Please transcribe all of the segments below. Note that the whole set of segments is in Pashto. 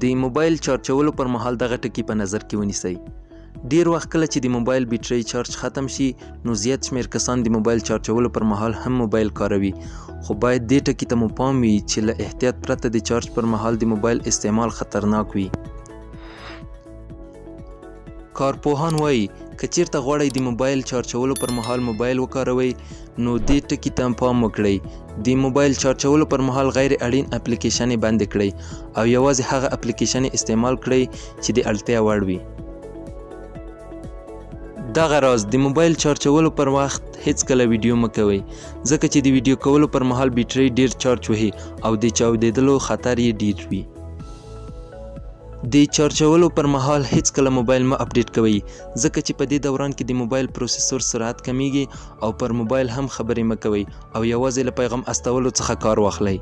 د موبایل چارجولو پر مهال دغه ټکي په نظر کې ونیسئ. ډیر وخت کله چې د موبایل بیټرۍ چارج ختم شي نو زیات شمیر کسان د موبایل چارجولو پر مهال هم موبایل کاروي، خو باید دې ټکي ته مو پام وي چې له احتیاط پرته د چارج پر مهال د موبایل استعمال خطرناک وي. کارپوهان وایي که چیرته غواړئ د موبایل چارجولو پر مهال موبایل وکاروئ نو دې ټکي ته پام وکړئ. د موبایل چارجولو پر مهال غیر اړین اپلیکیشنې بند کړئ او یوازې هغه اپلیکیشنې استعمال کړئ چې د اړتیا وړ وي. دغه راز د موبایل چارجولو پر وخت هیڅ کله ویډیو مه کوئ ځکه چې د ویډیو کولو پر مهال بیټرۍ ډیر چارج وهي او د چاودیدلو خطر یې ډیر وي. د چارجولو پر مهال هیڅ کله موبایل مه اپډیټ کوئ ځکه چې په دې دوران کې د موبایل پروسیسور سرعت کمیږي او پر موبایل هم خبرې مه کوئ او یوازې له پیغام استولو څخه کار واخلئ.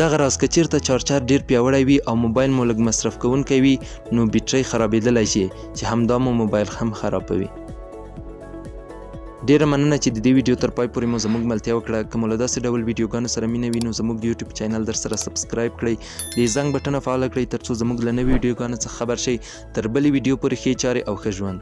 دغه راز که چیرته چارجر ډیر پیاوړی وي او موبایل مو لږ مصرف کوونکی وي نو بیټرۍ خرابېدلی شي چې همدا مو موبایل هم خرابوي. ډیره مننه چې د دې ویډیو تر پای پورې مو زموږ ملتیا وکړه. که مو له داسې ډول ویډیوګانو سره مینه وي نو زموږ د یوټیوب چینل در سره سبسکرایب کړئ، د زنګ بټنه فعاله کړئ ترڅو زموږ له نوې ویډیوګانو څخه خبر شئ. تر بلې ویډیو پورې ښې چارې او ښه ژوند.